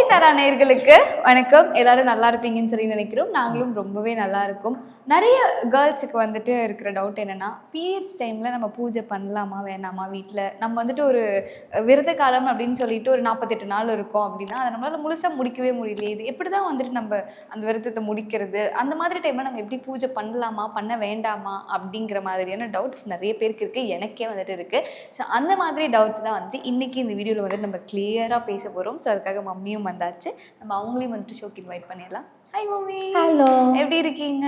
தாரா நேயர்களுக்கு வணக்கம். எல்லாரும் நல்லா இருப்பீங்கன்னு சொல்லி நினைக்கிறோம். நாங்களும் ரொம்பவே நல்லா இருக்கோம். நிறைய கேர்ள்ஸுக்கு வந்துட்டு இருக்கிற டவுட் என்னன்னா, பீரியட்ஸ் டைம்ல நம்ம பூஜை பண்ணலாமா வேணாமா வீட்ல? நம்ம வந்துட்டு ஒரு விரத காலம் அப்படின்னு சொல்லிட்டு ஒரு 48 நாள் இருக்கோம் அப்படின்னா, அத நம்மளால முழுசா முடிக்கவே முடியலையே. இது எப்படிதான் வந்துட்டு நம்ம அந்த விரதத்த முடிக்கிறது? அந்த மாதிரி டைம்ல நம்ம எப்படி பூஜை பண்ணலாமா? பண்ண வேண்டாமா? அப்படிங்கிற மாதிரியான டவுட்ஸ் நிறைய பேருக்கு இருக்கு. எனக்கே வந்துட்டு இருக்கு. ஸோ அந்த மாதிரி டவுட்ஸ் தான் வந்துட்டு இன்னைக்கு இந்த வீடியோல வந்துட்டு நம்ம கிளியரா பேச போறோம். ஸோ அதுக்காக மம்மியும் வந்தாச்சு. நம்ம அவங்களையும் வந்துட்டு ஷோக்கு இன்வைட் பண்ணிடலாம். Hi mummy. ஹலோ. எப்படி இருக்கீங்க?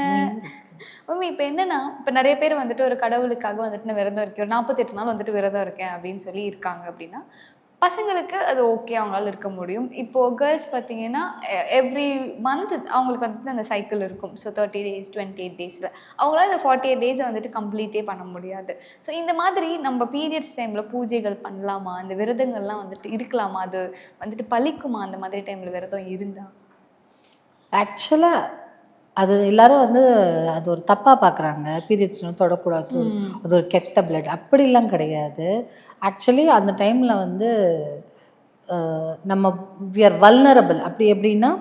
மம்மி இப்போ என்னன்னா, இப்போ நிறைய பேர் வந்துட்டு ஒரு கடவுளுக்காக வந்துட்டு நான் விரதம் இருக்கேன். ஒரு 48 நாள் வந்துட்டு விரதம் இருக்கேன் அப்படின்னு சொல்லி இருக்காங்க அப்படின்னா, பசங்களுக்கு அது ஓகே அவங்களால இருக்க முடியும். இப்போ கேர்ள்ஸ் பார்த்தீங்கன்னா, எவ்ரி மந்த் அவங்களுக்கு வந்துட்டு அந்த சைக்கிள் இருக்கும். ஸோ 30 டேஸ், 28 டேஸில் அவங்களால அந்த 48 டேஸை வந்துட்டு கம்ப்ளீட்டே பண்ண முடியாது. ஸோ இந்த மாதிரி நம்ம பீரியட்ஸ் டைமில் பூஜைகள் பண்ணலாமா? அந்த விரதங்கள்லாம் வந்துட்டு இருக்கலாமா? அது வந்துட்டு பலிக்குமா அந்த மாதிரி டைமில் விரதம் இருந்தா? ஆக்சுவலாக அது எல்லாரும் வந்து அது ஒரு தப்பாக பார்க்குறாங்க. பீரியட்ஸ்னு தொடக்கூடாது, அது ஒரு கெட்ட பிளட் அப்படிலாம் கிடையாது. ஆக்சுவலி அந்த டைமில் வந்து நம்ம வி ஆர் வல்னரபிள். அப்படி எப்படின்னா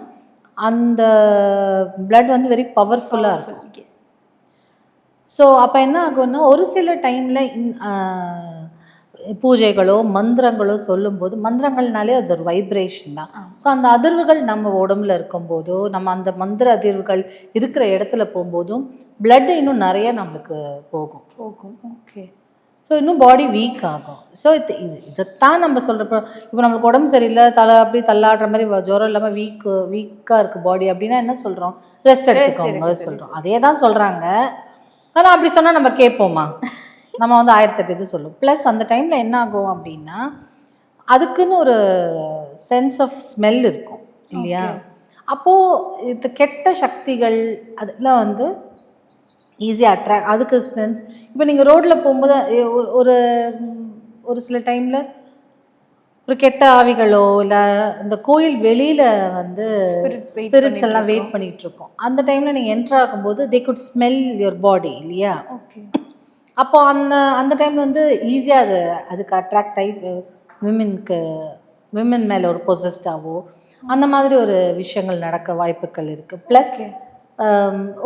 அந்த பிளட் வந்து வெரி பவர்ஃபுல்லாக இருக்கும். ஸோ அப்போ என்ன ஆகும்னா ஒரு சில டைமில் பூஜைகளோ மந்திரங்களோ சொல்லும்போது, மந்திரங்கள்னாலே அது ஒரு வைப்ரேஷன் தான். ஸோ அந்த அதிர்வுகள் நம்ம உடம்புல இருக்கும்போதோ, நம்ம அந்த மந்திர அதிர்வுகள் இருக்கிற இடத்துல போகும்போதும் பிளட் இன்னும் நிறைய நம்மளுக்கு போகும். ஓகே. ஸோ இன்னும் பாடி வீக் ஆகும். ஸோ இதைத்தான் நம்ம சொல்கிறப்போ, இப்போ நம்மளுக்கு உடம்பு சரியில்லை, அப்படி தள்ளாடுற மாதிரி ஜுரம் இல்லாமல் வீக்காக இருக்குது பாடி அப்படின்னா என்ன சொல்கிறோம்? ரெஸ்ட் எடுத்துக்கோங்க சொல்கிறோம். அதே தான் சொல்கிறாங்க. ஆனால் அப்படி சொன்னால் நம்ம கேட்போமா? நம்ம வந்து 1008 இது சொல்லுவோம். ப்ளஸ் அந்த டைமில் என்ன ஆகும் அப்படின்னா, அதுக்குன்னு ஒரு சென்ஸ் ஆஃப் ஸ்மெல் இருக்கும் இல்லையா? அப்போது இந்த கெட்ட சக்திகள் அதெல்லாம் வந்து ஈஸியாக அதுக்கு ஸ்மெல்ஸ். இப்போ நீங்கள் ரோட்டில் போகும்போது ஒரு ஒரு சில டைமில் ஒரு கெட்ட ஆவிகளோ இல்லை இந்த கோயில் வெளியில் வந்து ஸ்பிரிட்ஸ் எல்லாம் வெயிட் பண்ணிகிட்டு இருக்கோம். அந்த டைமில் நீங்கள் என்ட்ரு ஆகும்போது தே குட் ஸ்மெல் யுவர் பாடி இல்லையா? ஓகே. அப்போ அந்த டைமில் வந்து ஈஸியாக அதுக்கு அட்ராக்ட் ஆகி விமன் மேலே ஒரு பொசஸ்டாவோ அந்த மாதிரி ஒரு விஷயங்கள் நடக்க வாய்ப்புகள் இருக்குது. ப்ளஸ்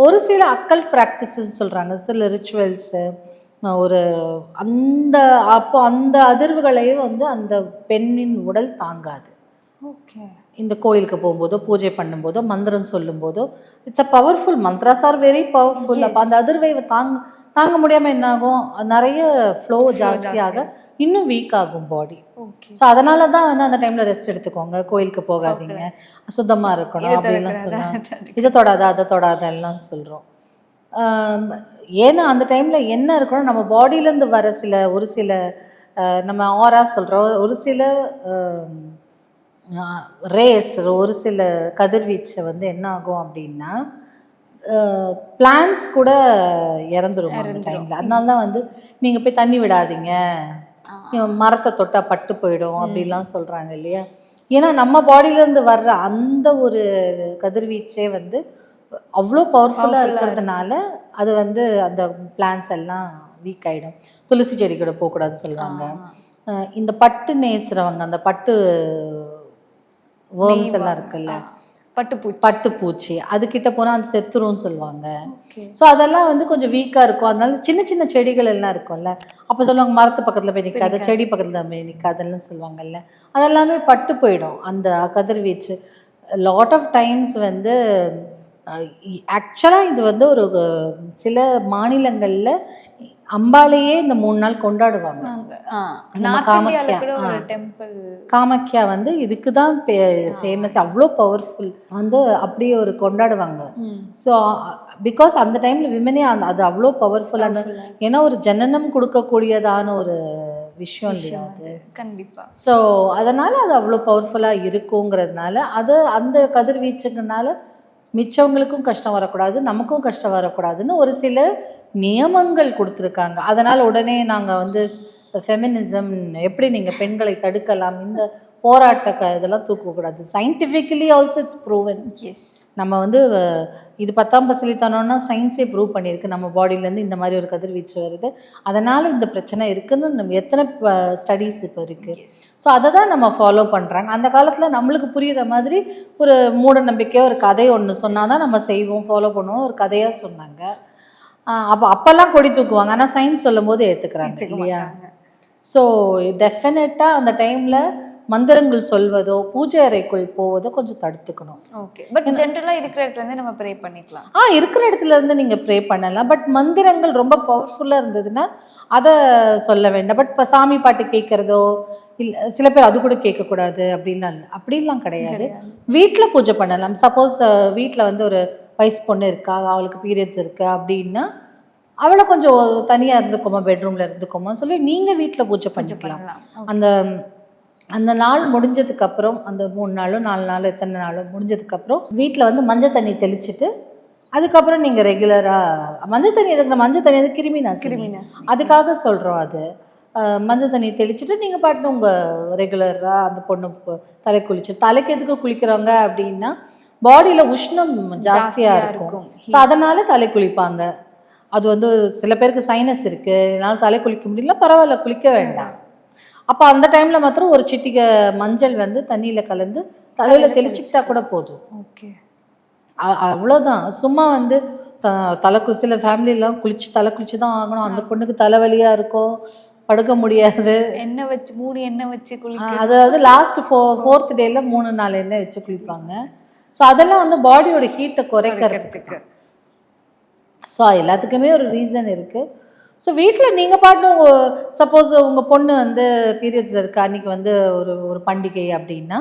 ஒரு சில அக்கல் ப்ராக்டிசஸ் சொல்கிறாங்க, சில ரிச்சுவல்ஸு ஒரு அந்த அதிர்வுகளையும் வந்து அந்த பெண்ணின் உடல் தாங்காது. ஓகே. இந்த கோயிலுக்கு போகும்போதோ பூஜை பண்ணும்போதோ மந்திரம் சொல்லும்போதோ it's a powerful. Mantras are very powerful. அப்போ அந்த அதிர்வை தாங்க முடியாமல் என்ன ஆகும்? நிறைய ஃப்ளோ ஜாஸ்தியாக இன்னும் வீக் ஆகும் பாடி. ஸோ அதனால தான் வந்து அந்த டைமில் ரெஸ்ட் எடுத்துக்கோங்க, கோயிலுக்கு போகாதீங்க, சுத்தமாக இருக்கணும் அப்படின்லாம் சொல்லுவாங்க. இதை தொடாத அதை தொடாதெல்லாம் சொல்கிறோம். ஏன்னா அந்த டைமில் என்ன இருக்கணும், நம்ம பாடியிலேருந்து வர ஒரு சில நம்ம ஆரா சொல்கிறோம், ஒரு சில ரேஸ், ஒரு சில கதிர்வீச்சை வந்து என்ன ஆகும் அப்படின்னா பிளான்ஸ் கூட இறந்துரும் அந்த டைமில். அதனால தான் வந்து நீங்கள் போய் தண்ணி விடாதீங்க, மரத்தை தொட்டால் பட்டு போயிடும் அப்படிலாம் சொல்கிறாங்க இல்லையா? ஏன்னா நம்ம பாடியிலேருந்து வர்ற அந்த ஒரு கதிர்வீச்சே வந்து அவ்வளோ பவர்ஃபுல்லாக இருக்கிறதுனால அது வந்து அந்த பிளான்ஸ் எல்லாம் வீக் ஆகிடும். துளசி செடி கூட போகக்கூடாதுன்னு சொல்லுவாங்க. இந்த பட்டு நேசுறவங்க, அந்த பட்டு வேர்ம்ஸ் எல்லாம் இருக்குல்ல, பட்டுப்பூச்சி, அதுக்கிட்ட போனால் அந்த செத்துரும்னு சொல்லுவாங்க. ஸோ அதெல்லாம் வந்து கொஞ்சம் வீக்காக இருக்கும். அதனால சின்ன சின்ன செடிகள் எல்லாம் இருக்கும்ல, அப்போ சொல்லுவாங்க மரத்து பக்கத்தில் போய் நிற்காது, செடி பக்கத்தில் போய் நிற்காதுன்னு சொல்லுவாங்கல்ல, அதெல்லாமே பட்டு போயிடும் அந்த கதிர்வீச்சு. லாட் ஆஃப் டைம்ஸ் வந்து ஆக்சுவலாக இது வந்து ஒரு சில மாநிலங்களில் அம்பாலையே இந்த 3 நாள் கொண்டாடுவாங்க. காமாக்கியா வந்து இதுக்கு தான் ஃபேமஸ், அவ்வளோ பவர்ஃபுல் வந்து அப்படியே ஒரு கொண்டாடுவாங்க. ஸோ பிகாஸ் அந்த டைமில் விமனே அது அவ்வளோ பவர்ஃபுல்லான, ஏன்னா ஒரு ஜனனம் கொடுக்கக்கூடியதான ஒரு விஷயம் இல்லையா அது? கண்டிப்பாக. ஸோ அதனால் அது அவ்வளோ பவர்ஃபுல்லாக இருக்குங்கிறதுனால அது அந்த கதிர்வீச்சுங்கனால மிச்சவங்களுக்கும் கஷ்டம் வரக்கூடாது, நமக்கும் கஷ்டம் வரக்கூடாதுன்னு ஒரு சில நியமங்கள் கொடுத்துருக்காங்க. அதனால் உடனே நாங்கள் வந்து ஃபெமினிசம் எப்படி நீங்கள் பெண்களை தடுக்கலாம், இந்த போராட்ட இதெல்லாம் தூக்கக்கூடாது. Scientifically also it's proven. Yes. நம்ம வந்து இது 10ஆம் பசிலித்தனம்னா சயின்ஸே ப்ரூவ் பண்ணியிருக்கு. நம்ம பாடியிலேருந்து இந்த மாதிரி ஒரு கதிர்வீச்சு வருது, அதனால் இந்த பிரச்சனை இருக்குதுன்னு நம்ம எத்தனை ஸ்டடீஸ் இப்போ இருக்குது. ஸோ அதை தான் நம்ம ஃபாலோ பண்ணுறாங்க. அந்த காலத்தில் நம்மளுக்கு புரிகிற மாதிரி ஒரு மூட நம்பிக்கையாக ஒரு கதை ஒன்று சொன்னால் தான் நம்ம செய்வோம், ஃபாலோ பண்ணுவோம். ஒரு கதையாக சொன்னாங்க. அப்போல்லாம் கொடி தூக்குவாங்க, ஆனால் சயின்ஸ் சொல்லும் போது ஏற்றுக்கிறாங்க இல்லையா? ஸோ டெஃபினட்டாக அந்த டைமில் மந்திரங்கள் சொல்வதோ பூஜை அறைக்குள் போவதோ கொஞ்சம் தடுத்துக்கணும். ஓகே. பட் ஜென்ரலாக இருக்கிற இடத்துலேருந்து நம்ம ப்ரே பண்ணிக்கலாம். இருக்கிற இடத்துல இருந்து நீங்கள் ப்ரே பண்ணலாம். பட் மந்திரங்கள் ரொம்ப பவர்ஃபுல்லாக இருந்ததுன்னா அதை சொல்ல வேண்டாம். பட் இப்போ சாமி பாட்டு கேட்குறதோ இல்லை, சில பேர் அது கூட கேட்கக்கூடாது அப்படிலாம் கிடையாது. வீட்டில் பூஜை பண்ணலாம். சப்போஸ் வீட்டில் வந்து ஒரு வயசு பொண்ணு இருக்கா, அவளுக்கு பீரியட்ஸ் இருக்கா அப்படின்னா அவளை கொஞ்சம் தனியாக இருந்துக்கோமா, பெட்ரூமில் இருந்துக்கோமா சொல்லி நீங்கள் வீட்டில் பூஜை பண்ணிக்கலாம். அந்த நாள் முடிஞ்சதுக்கப்புறம், அந்த 3 நாளோ 4 நாளோ எத்தனை நாளோ முடிஞ்சதுக்கப்புறம் வீட்டில் வந்து மஞ்சள் தண்ணி தெளிச்சுட்டு அதுக்கப்புறம் நீங்கள் ரெகுலராக மஞ்சள் தண்ணி எதுக்கு, மஞ்சள் தண்ணி வந்து கிருமி நாசினி, அதுக்காக சொல்கிறோம். அது மஞ்சள் தண்ணி தெளிச்சுட்டு நீங்கள் பாட்டு உங்கள் ரெகுலராக அந்த பொண்ணு தலை குளிச்சு, தலைக்கு எதுக்கு குளிக்கிறவங்க அப்படின்னா பாடியில் உஷ்ணம் ஜாஸ்தியாக இருக்கும். ஸோ அதனால் தலை குளிப்பாங்க. அது வந்து சில பேருக்கு சைனஸ் இருக்குது, என்னால் தலை குளிக்க முடியல, பரவாயில்ல குளிக்க வேண்டாம். அப்போ அந்த டைமில் மாத்திரம் ஒரு சிட்டிகை மஞ்சள் வந்து தண்ணியில் கலந்து தலையில் தெளிச்சுக்கிட்டா கூட போதும். ஓகே, அவ்வளோதான். சும்மா வந்து சில ஃபேமிலியெலாம் தலை குளிச்சு தான் ஆகணும், அந்த பொண்ணுக்கு தலைவலியாக இருக்கும், படுக்க முடியாது, எண்ணெய் வச்சு 3 எண்ணெய் வச்சு குளிக்க, அதாவது லாஸ்ட் 4th டேயில் 3-4 எண்ணெய் வச்சு குளிப்பாங்க. ஸோ அதெல்லாம் வந்து பாடியோட ஹீட்டை குறைக்கிறதுக்கு. ஸோ எல்லாத்துக்குமே ஒரு ரீசன் இருக்குது. ஸோ வீட்டில் நீங்கள் பாட்டு சப்போஸ் உங்கள் பொண்ணு வந்து பீரியட்ஸ் இருக்குது, அன்றைக்கி வந்து ஒரு பண்டிகை அப்படின்னா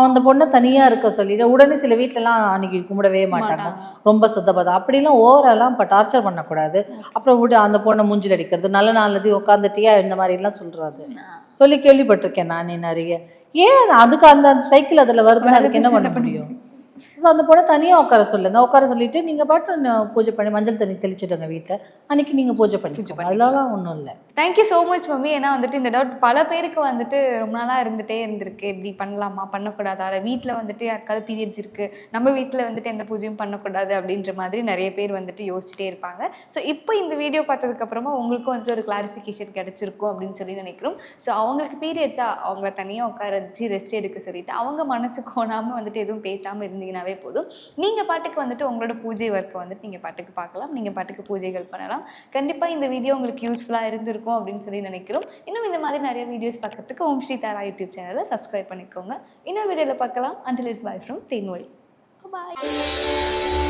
அந்த பொண்ணை தனியாக இருக்க சொல்லிட்டு உடனே சில வீட்டிலலாம் அன்றைக்கி கும்பிடவே மாட்டாங்க, ரொம்ப சுத்தபதம் அப்படிலாம் ஓவரெல்லாம் இப்போ டார்ச்சர் பண்ணக்கூடாது. அப்புறம் அந்த பொண்ணை மூஞ்சில் அடிக்கிறது, நல்ல நாளதி உட்காந்துட்டியா இந்த மாதிரிலாம் சொல்கிறது சொல்லி கேள்விப்பட்டிருக்கேன் நானே நிறைய. ஏன் அதுக்கு அந்த சைக்கிள் அதில் வருதுன்னு அதுக்கு என்ன பண்ண முடியும்? ஸோ அந்த பொண்ணை தனியாக உட்கார சொல்லுங்கள். உட்கார சொல்லிவிட்டு நீங்கள் பாட்டு பூஜை பண்ணி மஞ்சள் தண்ணி தெளிச்சுடுங்க வீட்டில், அன்றைக்கி நீங்கள் பூஜை பண்ணி அதெல்லாம் ஒன்றும் இல்லை. Thank you so much mummy. ஏன்னா வந்துட்டு இந்த டவுட் பல பேருக்கு வந்துட்டு ரொம்ப நாளாக இருந்துகிட்டே இப்படி பண்ணலாமா பண்ணக்கூடாதா, அதை வீட்டில் வந்துட்டு யாருக்காவது பீரியட்ஸ் இருக்குது, நம்ம வீட்டில் வந்துட்டு எந்த பூஜையும் பண்ணக்கூடாது அப்படின்ற மாதிரி நிறைய பேர் வந்துட்டு யோசிச்சுட்டே இருப்பாங்க. ஸோ இப்போ இந்த வீடியோ பார்த்ததுக்கப்புறமா உங்களுக்கும் வந்துட்டு ஒரு கிளாரிஃபிகேஷன் கிடச்சிருக்கும் அப்படின்னு சொல்லி நினைக்கிறோம். ஸோ அவங்களுக்கு பீரியட்ஸா அவங்கள தனியாக உட்கார வச்சு ரெஸ்ட் எடுக்க சொல்லிட்டு அவங்க மனசு கோணாமல் வந்துட்டு எதுவும் பேசாமல் இருந்தீங்கன்னாவே போதும். நீங்கள் பாட்டுக்கு வந்துட்டு உங்களோட பூஜை ஒர்க்கை வந்துட்டு நீங்கள் பாட்டுக்கு பார்க்கலாம், நீங்கள் பாட்டுக்கு பூஜைகள் பண்ணலாம். கண்டிப்பாக இந்த வீடியோ உங்களுக்கு யூஸ்ஃபுல்லாக இருந்திருக்கும் அப்படின்னு சொல்லி நினைக்கிறோம். இன்னும் இந்த மாதிரி நிறைய வீடியோஸ் பார்க்கறதுக்கு ஓம் ஸ்ரீ தாரா யூடியூப் சேனலை சப்ஸ்கிரைப் பண்ணிக்கோங்க. இன்னொரு வீடியோவில் பார்க்கலாம். Until it's bye from Thenmozhi. Bye.